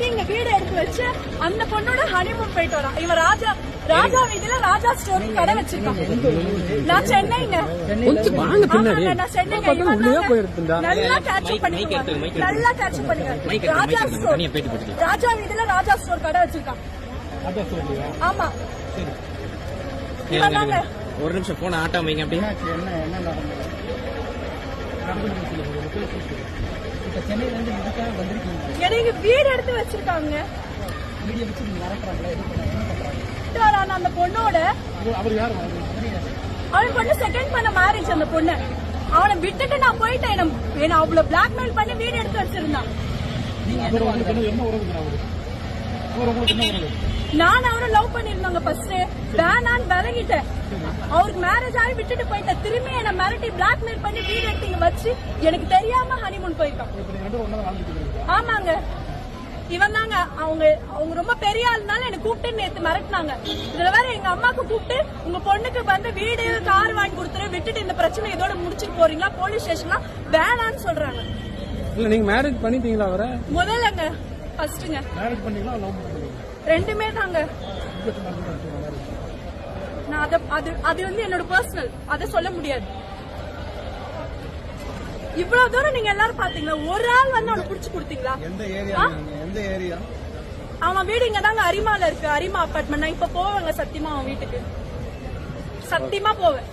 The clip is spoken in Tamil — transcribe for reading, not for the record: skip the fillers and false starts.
மாத்தி இங்க வீடு எடுத்து வச்சு அந்த பொண்ணோட ஹனிமூன் போயிட்டு வரான். இவன் ராஜா வீதியில ராஜா ஸ்டோர் கடை வச்சிருக்கான். நான் சென்னைங்க, நான் சென்னைங்க. நல்லா கேட்சப் பண்ணிக்கோங்க, நல்லா கேட்சப் பண்ணுங்க. ராஜா ஸ்டோர், ராஜா வீதியில ராஜா ஸ்டோர் கடை வச்சிருக்கான். ஆமா, ஒரு நிமிஷம் போன ஆட்டோ வைங்க. அப்படின்னா எனக்கு வீடு எடுத்து வச்சிருக்காங்க. அந்த பொண்ணோட அவன் பொண்ணு செகண்ட் பண்ண மேரேஜ். அந்த பொண்ணு அவனை விட்டுட்டு நான் போயிட்டேன். என்ன அவ்வளவு பிளாக்மெயில் பண்ணி வீடு எடுத்து வச்சிருந்தான். நான் அவரும் லவ் பண்ணிருந்தாங்க. ஃபர்ஸ்ட் வேணான்னு விலகிட்டேன். அவருக்கு மேரேஜ் ஆகி விட்டுட்டு போயிட்டேன். திரும்பி என்ன மிரட்டி பிளாக்மெயில் பண்ணி வீடு எடுத்து வச்சு எனக்கு தெரியாம ஹனிமூன் போயிருக்கான். ஆமாங்க, இவன் தாங்க. அவங்க ரொம்ப பெரிய ஆளுனால என்ன கூப்பிட்டு நேத்து மிரட்டினாங்க. இதுல வேற எங்க அம்மாக்கு கூப்பிட்டு உங்க பொண்ணுக்கு வந்து வீடு கார் வாங்கி கொடுத்துரு, விட்டுட்டு இந்த பிரச்சனை இதோட முடிச்சுட்டு போறீங்களா, போலீஸ் ஸ்டேஷன்லாம் வேணான்னு சொல்றாங்க. இல்ல நீங்க மேரேஜ் பண்ணிட்டீங்களா? வர முதல்லங்க ஃபர்ஸ்ட்ங்க. மேரேஜ் பண்ணீங்களா லவ் பண்ணீங்களா? ரெண்டுமே தாங்க. நான் அது வந்து என்னோட பர்சனல், அத சொல்ல முடியாது. இவ்வளவு தூரம் நீங்க எல்லாரும் பாத்தீங்களா? ஒரு ஆள் வந்து அவனை புடிச்சு கொடுத்தீங்களா? எந்த ஏரியா? அவன் வீடு இங்க தாங்க, அரிமால இருக்கு. அரிமா அபார்ட்மெண்ட். நான் இப்ப போவேங்க சத்தியமா அவன் வீட்டுக்கு, சத்தியமா போவேன்.